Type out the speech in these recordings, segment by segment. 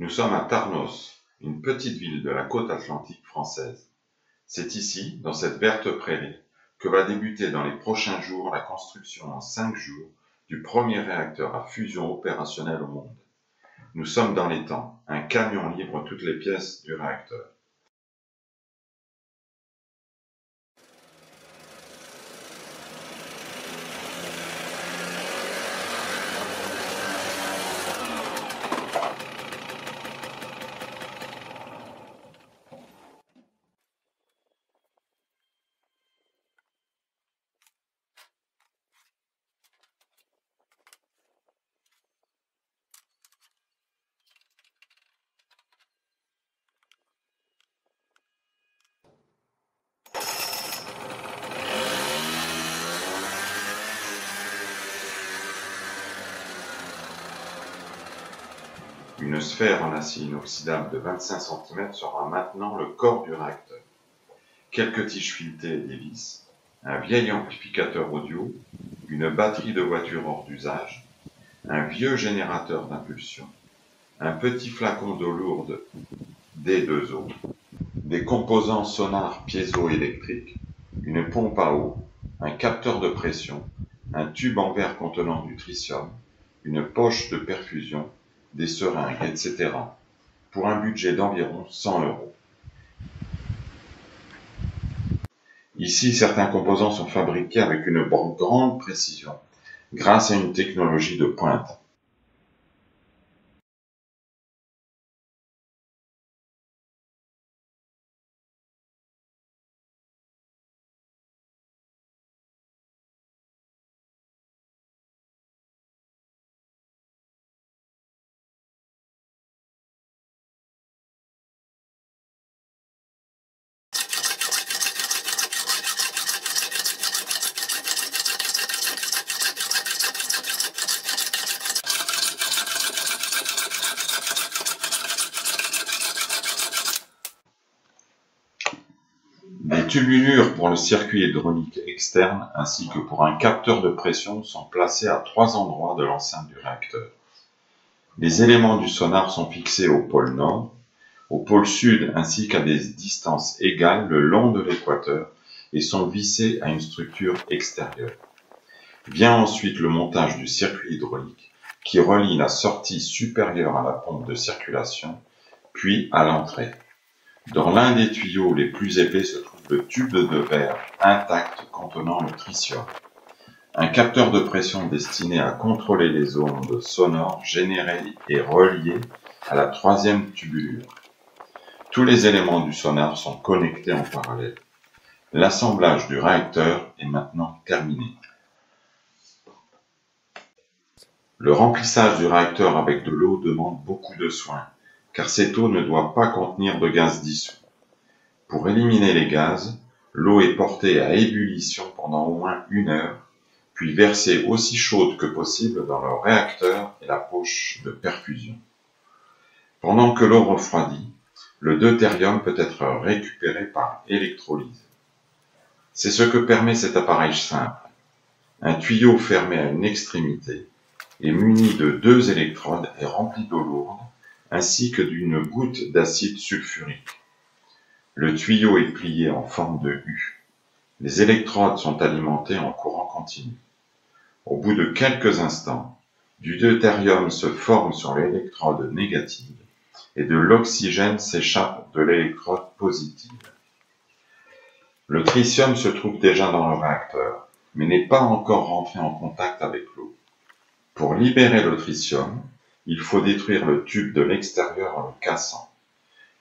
Nous sommes à Tarnos, une petite ville de la côte atlantique française. C'est ici, dans cette verte prairie, que va débuter dans les prochains jours la construction en 5 jours du premier réacteur à fusion opérationnel au monde. Nous sommes dans les temps, un camion livre toutes les pièces du réacteur. Une sphère en acier inoxydable de 25 cm sera maintenant le corps du réacteur. Quelques tiges filetées et des vis, un vieil amplificateur audio, une batterie de voiture hors d'usage, un vieux générateur d'impulsion, un petit flacon d'eau lourde D2O, des composants sonars piézoélectriques, une pompe à eau, un capteur de pression, un tube en verre contenant du tritium, une poche de perfusion, des seringues, etc. pour un budget d'environ 100 €. Ici, certains composants sont fabriqués avec une grande précision, grâce à une technologie de pointe. Des tubulures pour le circuit hydraulique externe ainsi que pour un capteur de pression sont placés à 3 endroits de l'enceinte du réacteur. Les éléments du sonar sont fixés au pôle nord, au pôle sud ainsi qu'à des distances égales le long de l'équateur et sont vissés à une structure extérieure. Vient ensuite le montage du circuit hydraulique qui relie la sortie supérieure à la pompe de circulation, puis à l'entrée. Dans l'un des tuyaux les plus épais se trouve le tube de verre intact contenant le tritium, un capteur de pression destiné à contrôler les ondes sonores générées et reliées à la troisième tubulure. Tous les éléments du sonar sont connectés en parallèle. L'assemblage du réacteur est maintenant terminé. Le remplissage du réacteur avec de l'eau demande beaucoup de soin, car cette eau ne doit pas contenir de gaz dissous. Pour éliminer les gaz, l'eau est portée à ébullition pendant au moins 1 heure, puis versée aussi chaude que possible dans le réacteur et la poche de perfusion. Pendant que l'eau refroidit, le deutérium peut être récupéré par électrolyse. C'est ce que permet cet appareil simple. Un tuyau fermé à une extrémité est muni de 2 électrodes et rempli d'eau lourde, ainsi que d'une goutte d'acide sulfurique. Le tuyau est plié en forme de U. Les électrodes sont alimentées en courant continu. Au bout de quelques instants, du deutérium se forme sur l'électrode négative et de l'oxygène s'échappe de l'électrode positive. Le tritium se trouve déjà dans le réacteur, mais n'est pas encore rentré en contact avec l'eau. Pour libérer le tritium, il faut détruire le tube de l'extérieur en le cassant.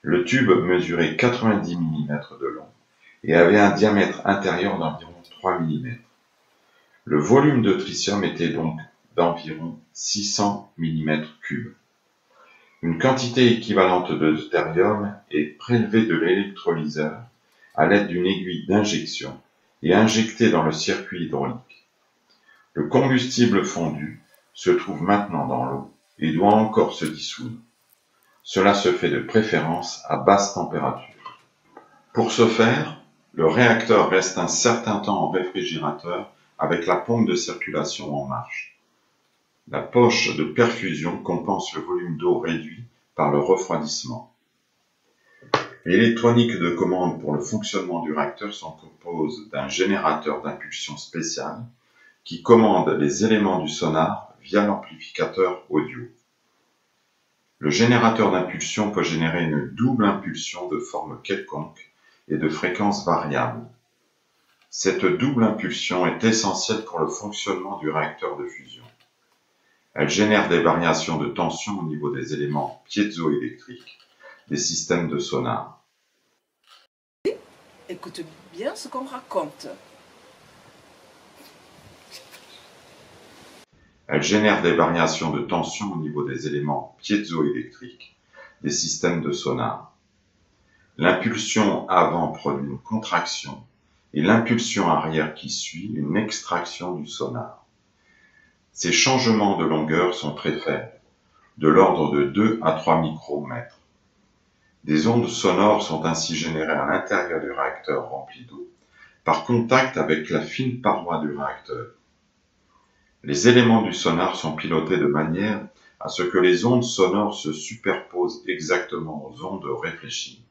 Le tube mesurait 90 mm de long et avait un diamètre intérieur d'environ 3 mm. Le volume de tritium était donc d'environ 600 mm3. Une quantité équivalente de deutérium est prélevée de l'électrolyseur à l'aide d'une aiguille d'injection et injectée dans le circuit hydraulique. Le combustible fondu se trouve maintenant dans l'eau et doit encore se dissoudre. Cela se fait de préférence à basse température. Pour ce faire, le réacteur reste un certain temps en réfrigérateur avec la pompe de circulation en marche. La poche de perfusion compense le volume d'eau réduit par le refroidissement. L'électronique de commande pour le fonctionnement du réacteur se compose d'un générateur d'impulsion spécial qui commande les éléments du sonar via l'amplificateur audio. Le générateur d'impulsion peut générer une double impulsion de forme quelconque et de fréquence variable. Cette double impulsion est essentielle pour le fonctionnement du réacteur de fusion. Elle génère des variations de tension au niveau des éléments piézoélectriques des systèmes de sonar. Écoute bien ce qu'on raconte. Elle génère des variations de tension au niveau des éléments piézoélectriques des systèmes de sonar. L'impulsion avant produit une contraction et l'impulsion arrière qui suit une extraction du sonar. Ces changements de longueur sont très faibles, de l'ordre de 2 à 3 micromètres. Des ondes sonores sont ainsi générées à l'intérieur du réacteur rempli d'eau, par contact avec la fine paroi du réacteur. Les éléments du sonar sont pilotés de manière à ce que les ondes sonores se superposent exactement aux ondes réfléchies,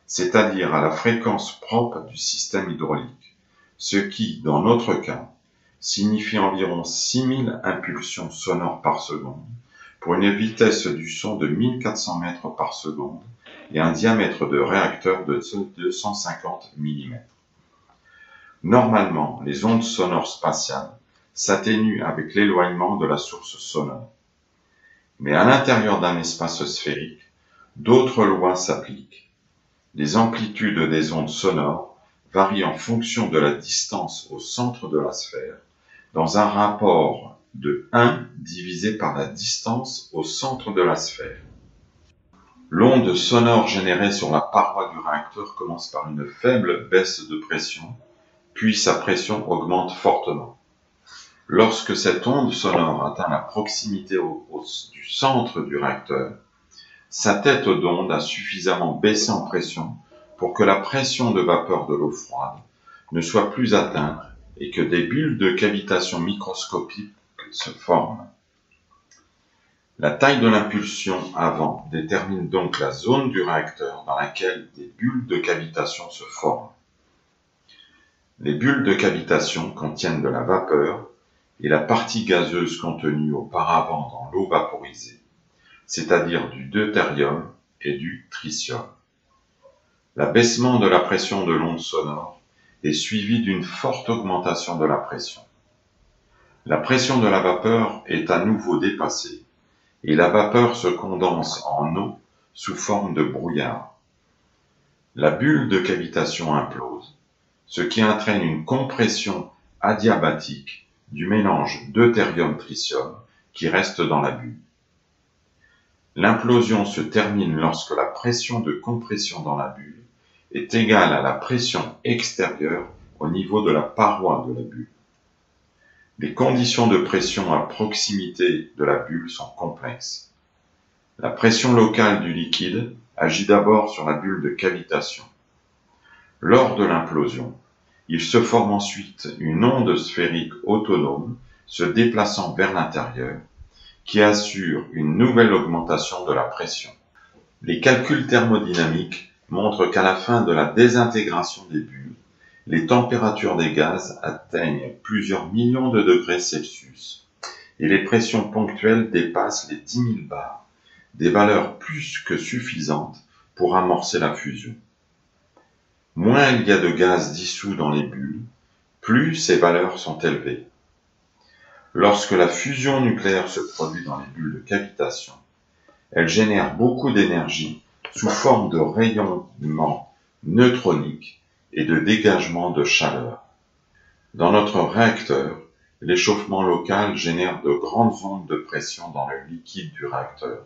c'est-à-dire à la fréquence propre du système hydraulique, ce qui, dans notre cas, signifie environ 6000 impulsions sonores par seconde, pour une vitesse du son de 1400 mètres par seconde et un diamètre de réacteur de 250 mm. Normalement, les ondes sonores spatiales s'atténuent avec l'éloignement de la source sonore. Mais à l'intérieur d'un espace sphérique, d'autres lois s'appliquent. Les amplitudes des ondes sonores varient en fonction de la distance au centre de la sphère, dans un rapport de 1 divisé par la distance au centre de la sphère. L'onde sonore générée sur la paroi du réacteur commence par une faible baisse de pression, puis sa pression augmente fortement. Lorsque cette onde sonore atteint la proximité du centre du réacteur, sa tête d'onde a suffisamment baissé en pression pour que la pression de vapeur de l'eau froide ne soit plus atteinte et que des bulles de cavitation microscopiques se forment. La taille de l'impulsion avant détermine donc la zone du réacteur dans laquelle des bulles de cavitation se forment. Les bulles de cavitation contiennent de la vapeur et la partie gazeuse contenue auparavant dans l'eau vaporisée, c'est-à-dire du deutérium et du tritium. L'abaissement de la pression de l'onde sonore est suivi d'une forte augmentation de la pression. La pression de la vapeur est à nouveau dépassée et la vapeur se condense en eau sous forme de brouillard. La bulle de cavitation implose, ce qui entraîne une compression adiabatique du mélange deutérium-tritium qui reste dans la bulle. L'implosion se termine lorsque la pression de compression dans la bulle est égale à la pression extérieure au niveau de la paroi de la bulle. Les conditions de pression à proximité de la bulle sont complexes. La pression locale du liquide agit d'abord sur la bulle de cavitation. Lors de l'implosion, il se forme ensuite une onde sphérique autonome se déplaçant vers l'intérieur qui assure une nouvelle augmentation de la pression. Les calculs thermodynamiques montrent qu'à la fin de la désintégration des bulles, les températures des gaz atteignent plusieurs millions de degrés Celsius et les pressions ponctuelles dépassent les 10 000 bars, des valeurs plus que suffisantes pour amorcer la fusion. Moins il y a de gaz dissous dans les bulles, plus ces valeurs sont élevées. Lorsque la fusion nucléaire se produit dans les bulles de cavitation, elle génère beaucoup d'énergie sous forme de rayonnement neutronique et de dégagement de chaleur. Dans notre réacteur, l'échauffement local génère de grandes ondes de pression dans le liquide du réacteur,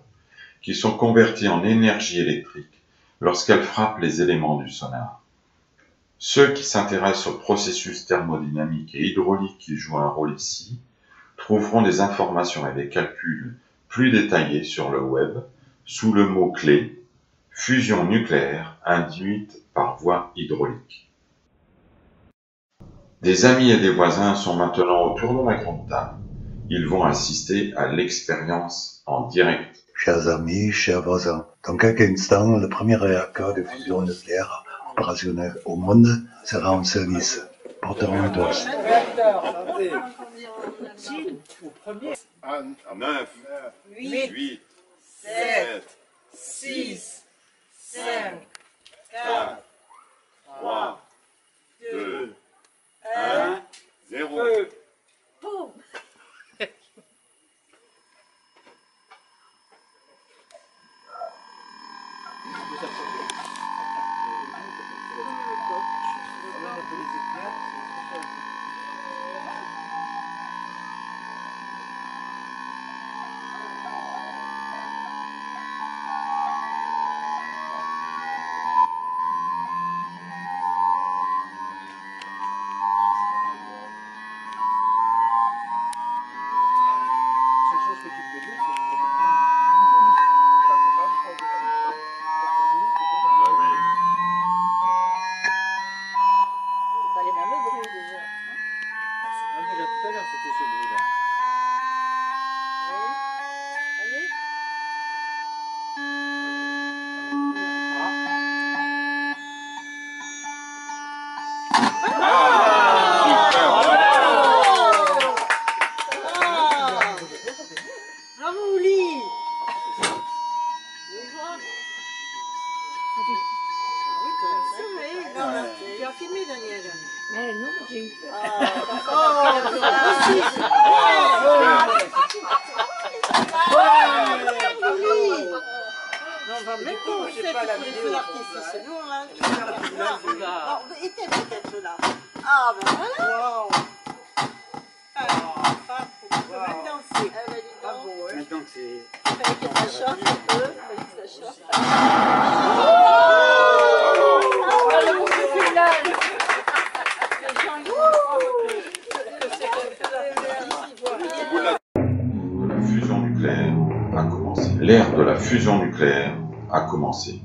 qui sont converties en énergie électrique lorsqu'elles frappent les éléments du sonar. Ceux qui s'intéressent aux processus thermodynamiques et hydrauliques qui jouent un rôle ici trouveront des informations et des calculs plus détaillés sur le web sous le mot-clé « fusion nucléaire induite par voie hydraulique ». Des amis et des voisins sont maintenant autour de la grande table. Ils vont assister à l'expérience en direct. Chers amis, chers voisins, dans quelques instants, le premier réacteur de fusion nucléaire opérationnel au monde sera en service. Porterons un toast. 9, 8, 7, 6, 5, 4, 3, 2, 1, 0. Tu as filmé, Daniel? Non, j'ai eu peur. Non, on va mettre ton feu d'artifice. Nous, on a un feu d'artifice. Il était peut-être là. Ah, ben voilà. Maintenant, danser. Bravo, hein. Maintenant que c'est... Il fallait que ça chauffe un peu. Il fallait que ça chauffe. La fusion nucléaire a commencé. L'ère de la fusion nucléaire a commencé.